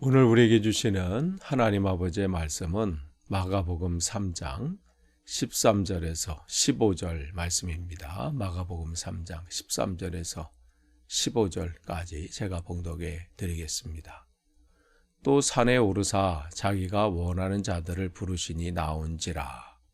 오늘 우리에게 주시는 하나님 아버지의 말씀은 마가복음 3장 13절에서 15절 말씀입니다. 마가복음 3장 13절에서 15절까지 제가 봉독해 드리겠습니다. 또 산에 오르사 자기가 원하는 자들을 부르시니 나온지라.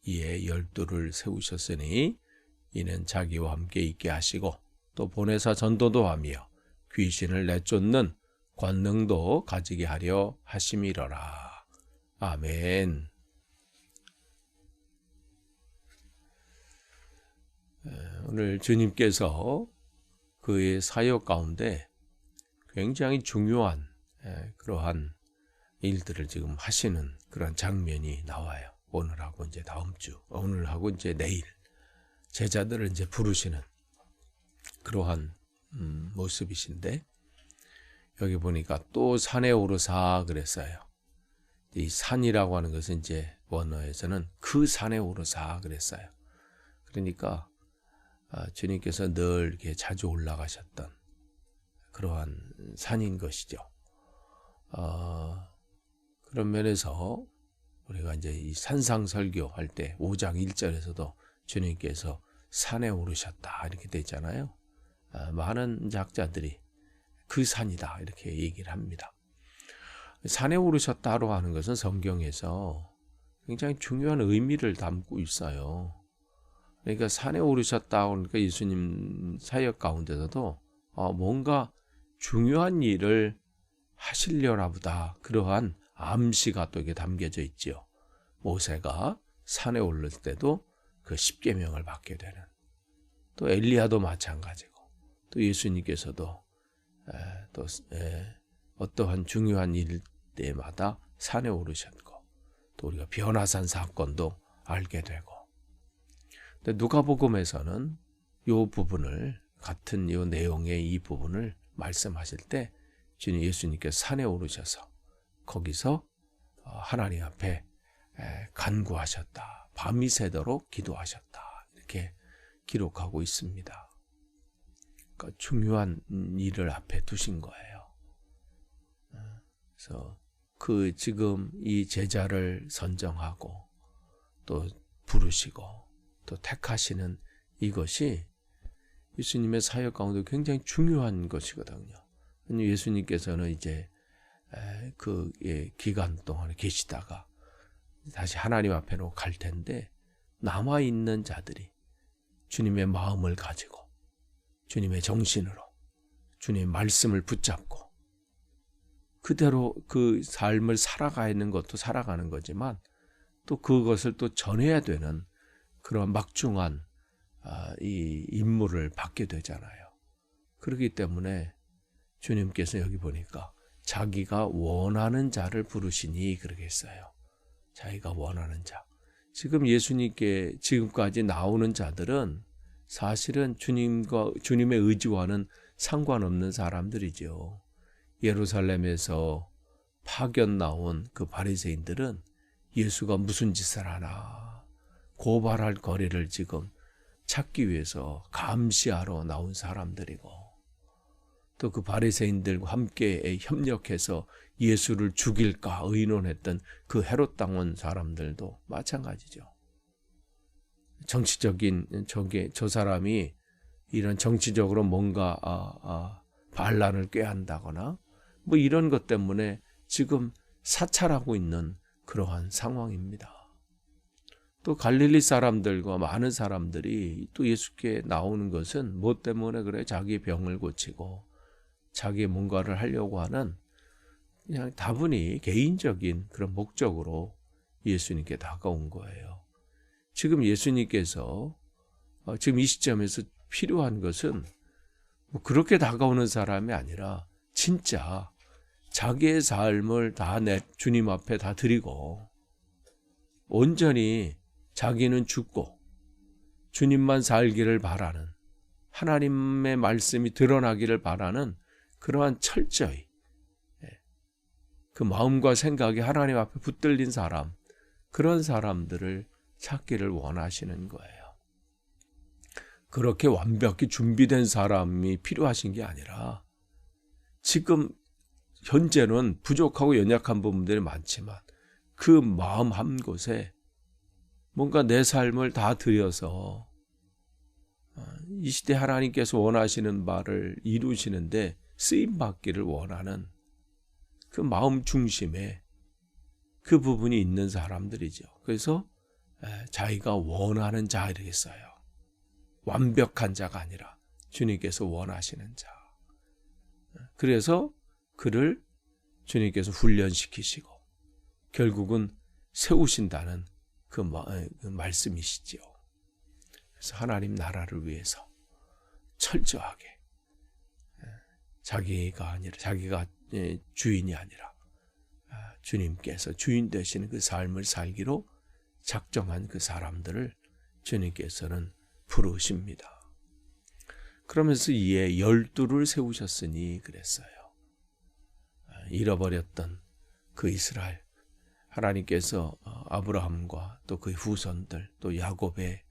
이에 12를 세우셨으니 이는 자기와 함께 있게 하시고 또 보내사 전도도 하며 귀신을 내쫓는 권능도 가지게 하려 하심이러라. 아멘. 오늘 주님께서 그의 사역 가운데 굉장히 중요한 그러한 일들을 지금 하시는 그런 장면이 나와요. 오늘하고 이제 다음 주, 오늘하고 이제 내일 제자들을 이제 부르시는 그러한 모습이신데, 여기 보니까 또 산에 오르사 그랬어요. 이 산이라고 하는 것은 이제 원어에서는 그 산에 오르사 그랬어요. 그러니까 주님께서 늘 이렇게 자주 올라가셨던 그러한 산인 것이죠. 그런 면에서 우리가 이제 이 산상설교 할 때 5장 1절에서도 주님께서 산에 오르셨다 이렇게 돼 있잖아요. 많은 작자들이 그 산이다 이렇게 얘기를 합니다. 산에 오르셨다고 하는 것은 성경에서 굉장히 중요한 의미를 담고 있어요. 그러니까 산에 오르셨다 그러니까 예수님 사역 가운데서도 뭔가 중요한 일을 하시려나 보다, 그러한 암시가 또 이게 담겨져 있지요. 모세가 산에 오를 때도 그 십계명을 받게 되는, 또 엘리야도 마찬가지고, 또 예수님께서도 또 어떠한 중요한 일 때마다 산에 오르셨고, 또 우리가 변화산 사건도 알게 되고, 근데 누가복음에서는 이 부분을, 같은 이 내용의 이 부분을 말씀하실 때 주님 예수님께서 산에 오르셔서 거기서 하나님 앞에 간구하셨다, 밤이 새도록 기도하셨다 이렇게 기록하고 있습니다. 그러니까 중요한 일을 앞에 두신 거예요. 그래서 그 지금 이 제자를 선정하고 또 부르시고 또 택하시는 이것이 예수님의 사역 가운데 굉장히 중요한 것이거든요. 예수님께서는 이제 그 기간 동안에 계시다가 다시 하나님 앞에로 갈 텐데, 남아있는 자들이 주님의 마음을 가지고 주님의 정신으로 주님의 말씀을 붙잡고 그대로 그 삶을 살아가는 것도 살아가는 거지만, 또 그것을 또 전해야 되는 그런 막중한 이 임무를 받게 되잖아요. 그렇기 때문에 주님께서 여기 보니까 자기가 원하는 자를 부르시니 그러겠어요. 자기가 원하는 자. 지금 예수님께 지금까지 나오는 자들은 사실은 주님의 의지와는 상관없는 사람들이죠. 예루살렘에서 파견 나온 그 바리새인들은 예수가 무슨 짓을 하나 고발할 거리를 지금 찾기 위해서 감시하러 나온 사람들이고, 또 그 바리새인들과 함께 협력해서 예수를 죽일까 의논했던 그 헤롯 당원 사람들도 마찬가지죠. 정치적인 저 사람이 이런 정치적으로 뭔가 반란을 꾀한다거나 뭐 이런 것 때문에 지금 사찰하고 있는 그러한 상황입니다. 또 갈릴리 사람들과 많은 사람들이 또 예수께 나오는 것은 뭐 때문에 그래? 자기 병을 고치고 자기 뭔가를 하려고 하는, 그냥 다분히 개인적인 그런 목적으로 예수님께 다가온 거예요. 지금 예수님께서 지금 이 시점에서 필요한 것은 뭐 그렇게 다가오는 사람이 아니라 진짜 자기의 삶을 다 주님 앞에 다 드리고 온전히 자기는 죽고 주님만 살기를 바라는, 하나님의 말씀이 드러나기를 바라는 그러한 철저히 그 마음과 생각이 하나님 앞에 붙들린 사람, 그런 사람들을 찾기를 원하시는 거예요. 그렇게 완벽히 준비된 사람이 필요하신 게 아니라 지금 현재는 부족하고 연약한 부분들이 많지만 그 마음 한 곳에 뭔가 내 삶을 다 들여서 이 시대 하나님께서 원하시는 바를 이루시는데 쓰임받기를 원하는 그 마음 중심에 그 부분이 있는 사람들이죠. 그래서 자기가 원하는 자 이렇게 써요. 완벽한 자가 아니라 주님께서 원하시는 자. 그래서 그를 주님께서 훈련시키시고 결국은 세우신다는 그 말씀이시지요. 그래서 하나님 나라를 위해서 철저하게 자기가 주인이 아니라 주님께서 주인 되시는 그 삶을 살기로 작정한 그 사람들을 주님께서는 부르십니다. 그러면서 이에 12를 세우셨으니 그랬어요. 잃어버렸던 그 이스라엘, 하나님께서 아브라함과 또 그의 후손들, 또 야곱의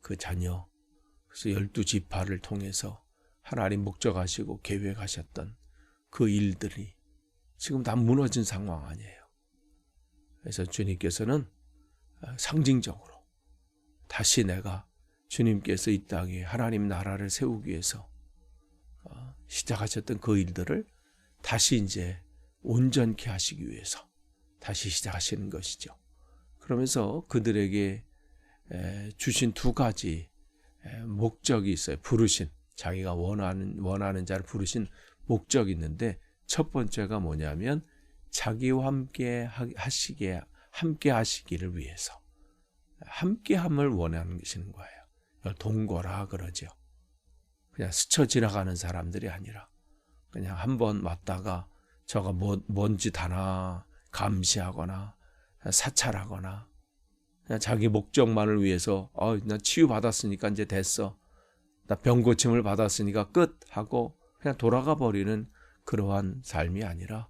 그 자녀, 그래서 12지파를 통해서 하나님 목적하시고 계획하셨던 그 일들이 지금 다 무너진 상황 아니에요. 그래서 주님께서는 상징적으로 다시 내가 주님께서 이 땅에 하나님 나라를 세우기 위해서 시작하셨던 그 일들을 다시 이제 온전케 하시기 위해서 다시 시작하시는 것이죠. 그러면서 그들에게 주신 두 가지 목적이 있어요. 부르신, 자기가 원하는 자를 부르신 목적이 있는데 첫 번째가 뭐냐면 자기와 함께 하시기를 위해서 함께함을 원하는 것인 거예요. 동거라 그러죠. 그냥 스쳐 지나가는 사람들이 아니라 그냥 한번 왔다가 저가 뭔 짓 하나 감시하거나 사찰하거나 그냥 자기 목적만을 위해서 나 치유받았으니까 이제 됐어. 나 병고침을 받았으니까 끝 하고 그냥 돌아가 버리는 그러한 삶이 아니라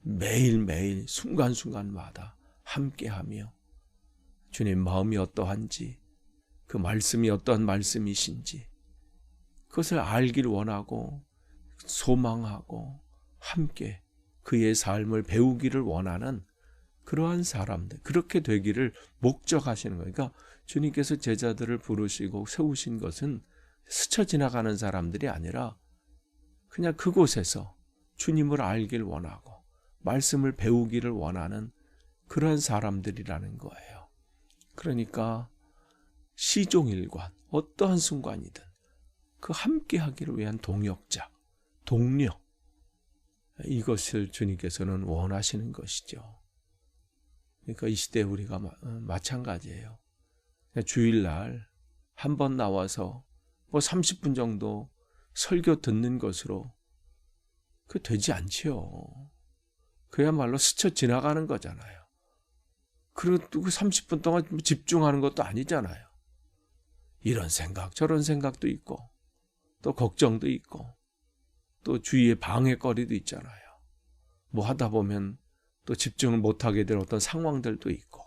매일매일 순간순간마다 함께하며 주님 마음이 어떠한지 그 말씀이 어떠한 말씀이신지 그것을 알길 원하고 소망하고 함께 그의 삶을 배우기를 원하는 그러한 사람들, 그렇게 되기를 목적하시는 거예요. 그러니까 주님께서 제자들을 부르시고 세우신 것은 스쳐 지나가는 사람들이 아니라 그냥 그곳에서 주님을 알길 원하고 말씀을 배우기를 원하는 그러한 사람들이라는 거예요. 그러니까 시종일관 어떠한 순간이든 그 함께하기를 위한 동역자, 동료, 이것을 주님께서는 원하시는 것이죠. 그러니까 이 시대에 우리가 마찬가지예요. 주일날 한 번 나와서 30분 정도 설교 듣는 것으로 그 되지 않지요. 그야말로 스쳐 지나가는 거잖아요. 그리고 그 30분 동안 집중하는 것도 아니잖아요. 이런 생각 저런 생각도 있고 또 걱정도 있고 또 주위에 방해거리도 있잖아요. 뭐 하다 보면 또 집중을 못하게 될 어떤 상황들도 있고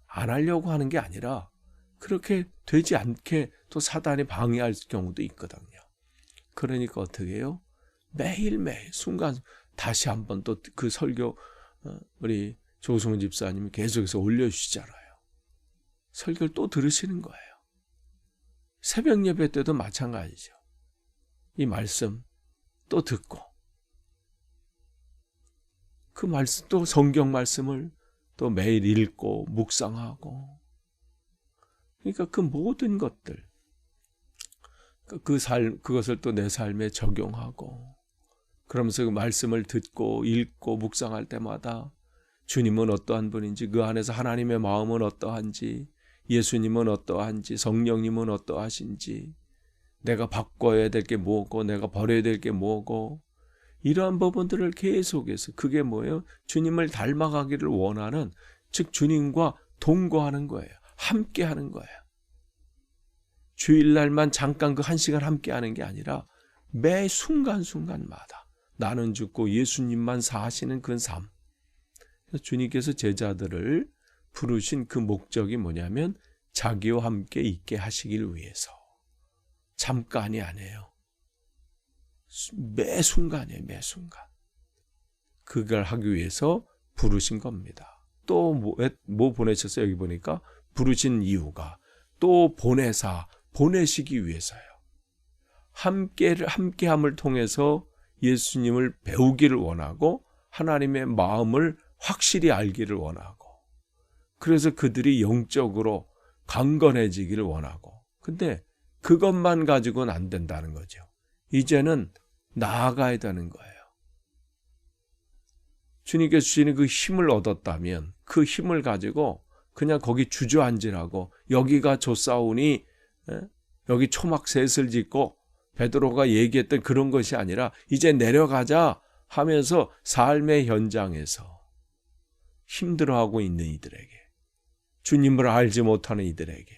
안 하려고 하는 게 아니라 그렇게 되지 않게 또 사단이 방해할 경우도 있거든요. 그러니까 어떻게 해요? 매일매일 순간 다시 한번 또 그 설교 우리 조승훈 집사님이 계속해서 올려주시잖아요. 설교를 또 들으시는 거예요. 새벽 예배 때도 마찬가지죠. 이 말씀 또 듣고 그 말씀 또 성경 말씀을 또 매일 읽고 묵상하고 그러니까 그 모든 것들 그것을 또 내 삶에 적용하고 그러면서 그 말씀을 듣고 읽고 묵상할 때마다 주님은 어떠한 분인지 그 안에서 하나님의 마음은 어떠한지 예수님은 어떠한지 성령님은 어떠하신지 내가 바꿔야 될 게 뭐고 내가 버려야 될 게 뭐고 이러한 부분들을 계속해서 그게 뭐예요? 주님을 닮아가기를 원하는 즉 주님과 동거하는 거예요. 함께하는 거예요. 주일날만 잠깐 그 1시간 함께하는 게 아니라 매 순간순간마다 나는 죽고 예수님만 사시는 그 삶. 주님께서 제자들을 부르신 그 목적이 뭐냐면 자기와 함께 있게 하시길 위해서. 잠깐이 아니에요. 매 순간이에요. 매 순간. 그걸 하기 위해서 부르신 겁니다. 또 뭐 보내셨어요? 여기 보니까 부르신 이유가 또 보내시기 위해서요. 함께함을 통해서 예수님을 배우기를 원하고 하나님의 마음을 확실히 알기를 원하고 그래서 그들이 영적으로 강건해지기를 원하고 근데 그것만 가지고는 안 된다는 거죠. 이제는 나아가야 되는 거예요. 주님께서 주시는 그 힘을 얻었다면 그 힘을 가지고 그냥 거기 주저앉으라고 여기가 좁사오니 여기 초막셋을 짓고 베드로가 얘기했던 그런 것이 아니라 이제 내려가자 하면서 삶의 현장에서 힘들어하고 있는 이들에게 주님을 알지 못하는 이들에게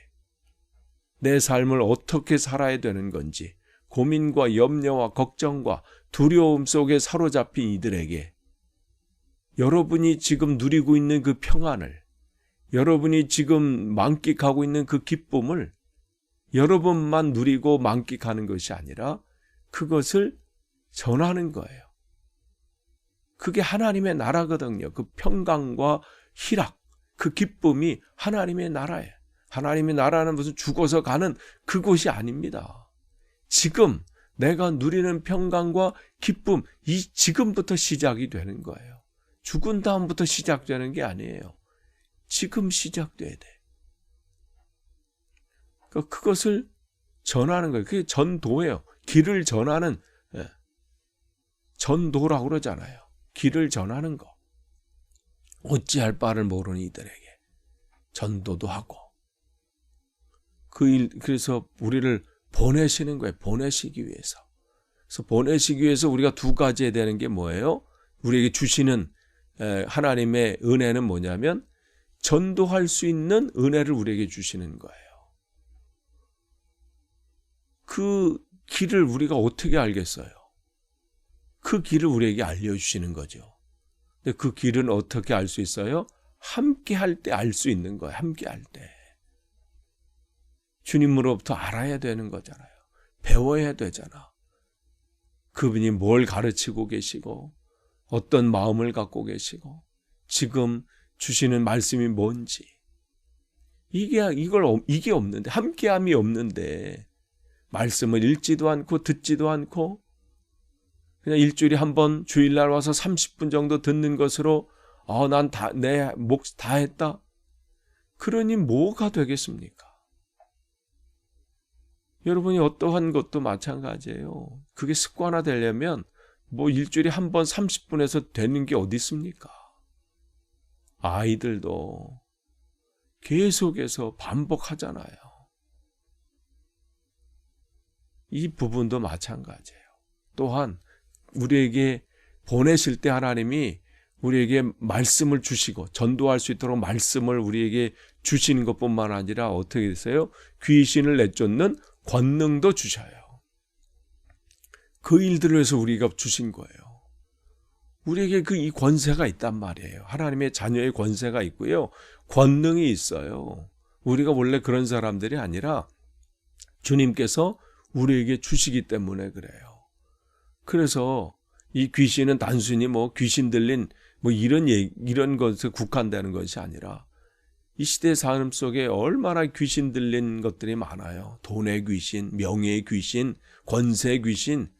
내 삶을 어떻게 살아야 되는 건지 고민과 염려와 걱정과 두려움 속에 사로잡힌 이들에게 여러분이 지금 누리고 있는 그 평안을 여러분이 지금 만끽하고 있는 그 기쁨을 여러분만 누리고 만끽하는 것이 아니라 그것을 전하는 거예요. 그게 하나님의 나라거든요. 그 평강과 희락, 그 기쁨이 하나님의 나라예요. 하나님의 나라는 무슨 죽어서 가는 그곳이 아닙니다. 지금 내가 누리는 평강과 기쁨, 지금부터 시작이 되는 거예요. 죽은 다음부터 시작되는 게 아니에요. 지금 시작돼야 돼. 그것을 전하는 거예요. 그게 전도예요. 길을 전하는 전도라고 그러잖아요. 길을 전하는 거. 어찌할 바를 모르는 이들에게 전도도 하고 그래서 우리를 보내시는 거예요. 보내시기 위해서. 그래서 보내시기 위해서 우리가 두 가지 해야 되는 게 뭐예요? 우리에게 주시는 하나님의 은혜는 뭐냐면 전도할 수 있는 은혜를 우리에게 주시는 거예요. 그 길을 우리가 어떻게 알겠어요? 그 길을 우리에게 알려주시는 거죠. 근데 그 길은 어떻게 알 수 있어요? 함께 할 때 알 수 있는 거예요. 함께 할 때. 주님으로부터 알아야 되는 거잖아요. 배워야 되잖아. 그분이 뭘 가르치고 계시고 어떤 마음을 갖고 계시고 지금 주시는 말씀이 뭔지 이게 없는데 함께함이 없는데 말씀을 읽지도 않고 듣지도 않고 그냥 일주일에 한 번 주일날 와서 30분 정도 듣는 것으로 난 내 몫 다 했다. 그러니 뭐가 되겠습니까? 여러분이 어떠한 것도 마찬가지예요. 그게 습관화되려면 일주일에 한 번 30분에서 되는 게 어디 있습니까? 아이들도 계속해서 반복하잖아요. 이 부분도 마찬가지예요. 또한 우리에게 보내실 때 하나님이 우리에게 말씀을 주시고 전도할 수 있도록 말씀을 우리에게 주시는 것뿐만 아니라 어떻게 됐어요? 귀신을 내쫓는 권능도 주셔요. 그 일들을 위해서 우리가 주신 거예요. 우리에게 이 권세가 있단 말이에요. 하나님의 자녀의 권세가 있고요. 권능이 있어요. 우리가 원래 그런 사람들이 아니라 주님께서 우리에게 주시기 때문에 그래요. 그래서 이 귀신은 단순히 귀신 들린 이런 것에 국한되는 것이 아니라 이 시대 삶 속에 얼마나 귀신 들린 것들이 많아요. 돈의 귀신, 명예의 귀신, 권세의 귀신,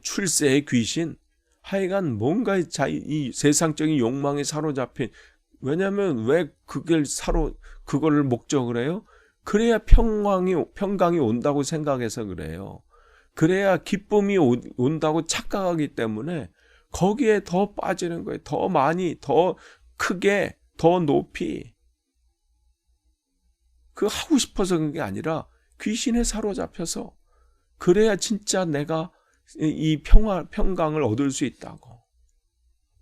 출세의 귀신, 하여간 뭔가 이 세상적인 욕망에 사로잡힌 왜냐하면 왜 그걸 목적으로 해요? 그래야 평강이 온다고 생각해서 그래요. 그래야 기쁨이 온다고 착각하기 때문에 거기에 더 빠지는 거예요. 더 많이, 더 크게, 더 높이. 하고 싶어서 그런 게 아니라 귀신에 사로잡혀서 그래야 진짜 내가 이 평강을 얻을 수 있다고.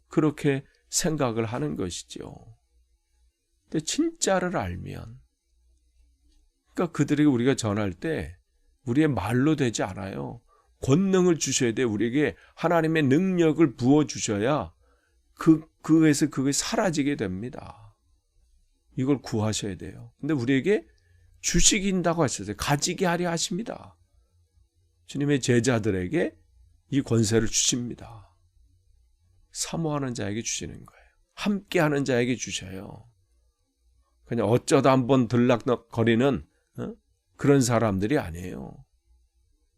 그렇게 생각을 하는 것이죠. 근데 진짜를 알면 그러니까 그들에게 우리가 전할 때 우리의 말로 되지 않아요. 권능을 주셔야 돼. 우리에게 하나님의 능력을 부어주셔야 그에서 그게 사라지게 됩니다. 이걸 구하셔야 돼요. 근데 우리에게 주시긴다고 하셨어요. 가지게 하려 하십니다. 주님의 제자들에게 이 권세를 주십니다. 사모하는 자에게 주시는 거예요. 함께하는 자에게 주셔요. 그냥 어쩌다 한번 들락거리는 그런 사람들이 아니에요.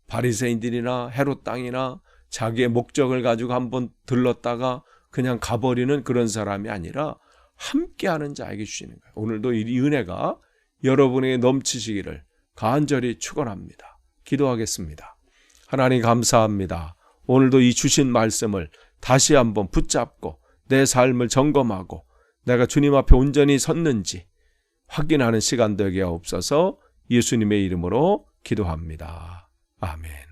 바리새인들이나 헤롯 땅이나 자기의 목적을 가지고 한번 들렀다가 그냥 가버리는 그런 사람이 아니라 함께하는 자에게 주시는 거예요. 오늘도 이 은혜가 여러분에게 넘치시기를 간절히 축원합니다. 기도하겠습니다. 하나님 감사합니다. 오늘도 이 주신 말씀을 다시 한번 붙잡고 내 삶을 점검하고 내가 주님 앞에 온전히 섰는지 확인하는 시간 되게 하옵소서. 예수님의 이름으로 기도합니다. 아멘.